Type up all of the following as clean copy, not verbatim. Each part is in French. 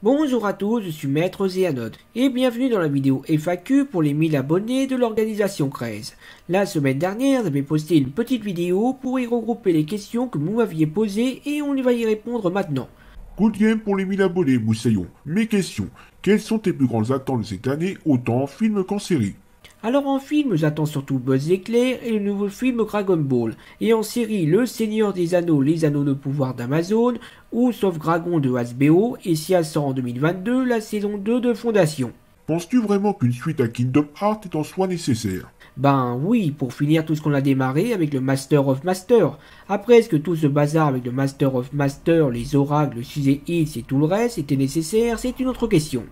Bonjour à tous, je suis Maître Zéanode et bienvenue dans la vidéo FAQ pour les 1000 abonnés de l'organisation CREZ. La semaine dernière, j'avais posté une petite vidéo pour y regrouper les questions que vous m'aviez posées et on va y répondre maintenant. Good game pour les 1000 abonnés, Moussaillon. Mes questions. Quelles sont tes plus grandes attentes de cette année, autant en film qu'en série? Alors en film, j'attends surtout Buzz l'éclair et le nouveau film Dragon Ball. Et en série, Le Seigneur des Anneaux, les Anneaux de pouvoir d'Amazon, ou Sauf Dragon de HBO, et si elle sort en 2022, la saison 2 de Fondation. Penses-tu vraiment qu'une suite à Kingdom Hearts est en soi nécessaire? Ben oui, pour finir tout ce qu'on a démarré avec le Master of Master. Après, est-ce que tout ce bazar avec le Master of Master, les oracles, le sujet X et tout le reste était nécessaire? C'est une autre question.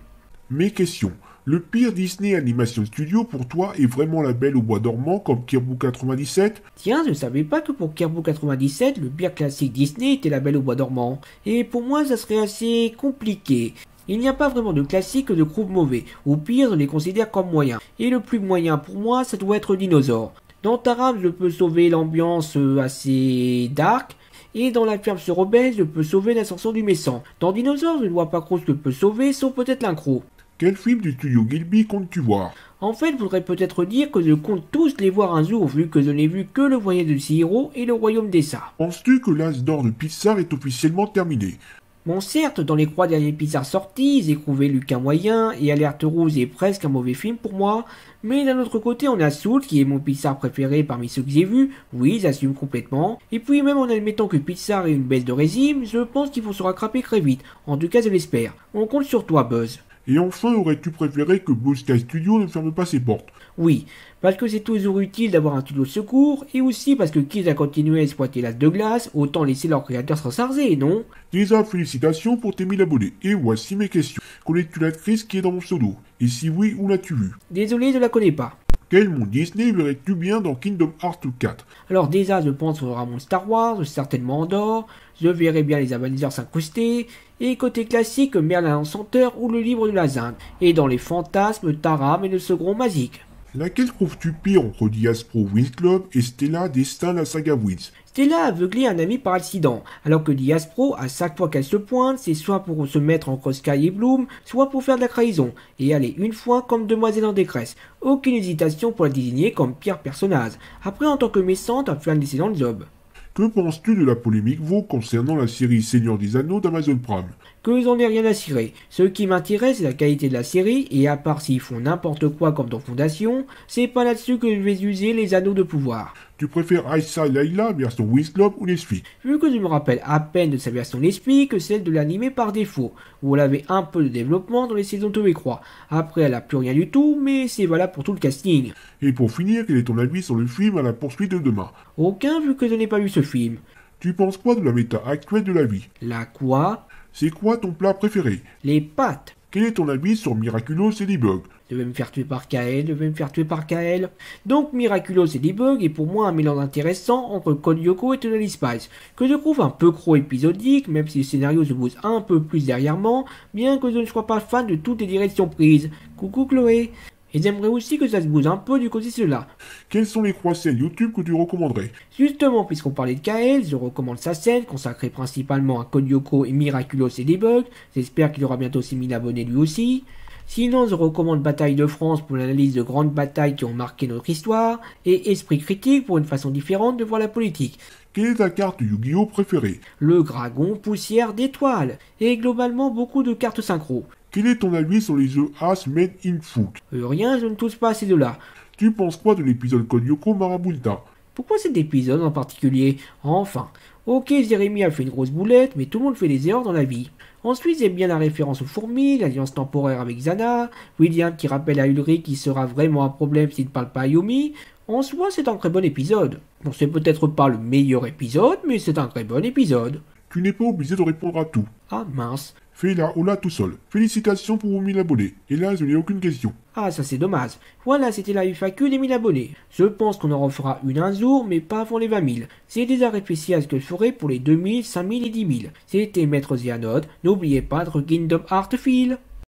Mes questions. Le pire Disney Animation Studio pour toi est vraiment La Belle au Bois dormant comme Kirby 97? Tiens, je savais pas que pour Kirby 97, le pire classique Disney était La Belle au Bois dormant. Et pour moi, ça serait assez compliqué. Il n'y a pas vraiment de classique de groupe mauvais. Au pire, je les considère comme moyens. Et le plus moyen pour moi, ça doit être Dinosaure. Dans Taram, je peux sauver l'ambiance assez dark. Et dans La Ferme se rebelle, je peux sauver l'ascension du méchant. Dans Dinosaure, je ne vois pas trop ce que je peux sauver, sauf peut-être l'incro. Quel film du studio Gilby comptes-tu voir? En fait, je voudrais peut-être dire que je compte tous les voir un jour, vu que je n'ai vu que Le Voyage de Chihiro et Le Royaume des Saints. Penses-tu que l'As d'or de Pixar est officiellement terminé? Bon, certes, dans les 3 derniers Pixar sortis, j'ai trouvé Lucas moyen et Alerte Rouge est presque un mauvais film pour moi, mais d'un autre côté, on a Soul qui est mon Pixar préféré parmi ceux que j'ai vus, oui, j'assume complètement, et puis même en admettant que Pixar ait une baisse de régime, je pense qu'ils vont se rattraper très vite, en tout cas je l'espère. On compte sur toi, Buzz. Et enfin, aurais-tu préféré que Blue Sky Studio ne ferme pas ses portes? Oui, parce que c'est toujours utile d'avoir un studio de secours, et aussi parce que quitte à continuer à exploiter l'as de glace, autant laisser leurs créateurs se rassarder, non? Déjà, félicitations pour tes 1000 abonnés. Et voici mes questions. Connais-tu l'actrice qui est dans mon pseudo? Et si oui, où l'as-tu vue? Désolé, je la connais pas. Quel monde Disney verrais-tu bien dans Kingdom Hearts 4? Alors déjà, je pense qu'on aura mon Star Wars, certainement Andorre, je verrai bien les Avengers s'incruster, et côté classique, Merlin l'Enchanteur ou le livre de la Jungle, et dans les fantasmes, Taram et le second magique. Laquelle trouves-tu pire entre Diaspro Winx Club et Stella Destin la saga Winx? Stella a aveuglé un ami par accident, alors que Diaspro, à chaque fois qu'elle se pointe, c'est soit pour se mettre entre Sky et Bloom, soit pour faire de la trahison, et aller une fois comme demoiselle en détresse. Aucune hésitation pour la désigner comme pire personnage. Après, en tant que méchante, elle fait un excellent job. Que penses-tu de la polémique Vogue concernant la série Seigneur des Anneaux d'Amazon Prime? Que j'en ai rien à cirer. Ce qui m'intéresse, c'est la qualité de la série, et à part s'ils font n'importe quoi comme dans Fondation, c'est pas là-dessus que je vais user les anneaux de pouvoir. Tu préfères Aïssa Layla version Winx Club ou Nesfit? Vu que je me rappelle à peine de sa version Nespi que celle de l'animé par défaut, où elle avait un peu de développement dans les saisons 2 et 3. Après, elle a plus rien du tout, mais c'est valable pour tout le casting. Et pour finir, quel est ton avis sur le film À la poursuite de demain? Aucun vu que je n'ai pas vu ce film. Tu penses quoi de la méta actuelle de la vie? La quoi? C'est quoi ton plat préféré? Les pâtes. Quel est ton avis sur Miraculous et Ladybug? Je vais me faire tuer par Kael, je vais me faire tuer par Kael. Donc Miraculous et Ladybug est pour moi un mélange intéressant entre Code Lyoko et Totally Spice, que je trouve un peu trop épisodique, même si le scénario se pousse un peu plus derrière moi, bien que je ne sois pas fan de toutes les directions prises. Coucou Chloé. Et j'aimerais aussi que ça se bouge un peu du côté de cela. Quelles sont les 3 scènes YouTube que tu recommanderais? Justement, puisqu'on parlait de Kael, je recommande sa scène, consacrée principalement à Code Lyoko et Miraculous et Ladybug. J'espère qu'il aura bientôt 6000 abonnés lui aussi. Sinon, je recommande Bataille de France pour l'analyse de grandes batailles qui ont marqué notre histoire, et Esprit critique pour une façon différente de voir la politique. Quelle est ta carte Yu-Gi-Oh préférée? Le dragon poussière d'étoiles, et globalement beaucoup de cartes synchro. Quel est ton avis sur les jeux As Made in Foot? Rien, je ne touche pas à ces deux-là. Tu penses quoi de l'épisode Code Lyoko Marabunta? Pourquoi cet épisode en particulier? Enfin, ok, Jérémy a fait une grosse boulette, mais tout le monde fait des erreurs dans la vie. Ensuite, j'aime bien la référence aux fourmis, l'alliance temporaire avec Zana, William qui rappelle à Ulrich qu'il sera vraiment un problème s'il ne parle pas à Yumi. En soi, c'est un très bon épisode. Bon, c'est peut-être pas le meilleur épisode, mais c'est un très bon épisode. Tu n'es pas obligé de répondre à tout. Ah mince. Fais-la ou là tout seul. Félicitations pour vos 1000 abonnés. Et là, je n'ai aucune question. Ah, ça c'est dommage. Voilà, c'était la FAQ des 1000 abonnés. Je pense qu'on en refera une un jour, mais pas avant les 20 000. C'est déjà réfléchi à ce que je ferai pour les 2000, 5000 et 10 000. C'était Maître Zéanode. N'oubliez pas de Kingdom Hearts Feel.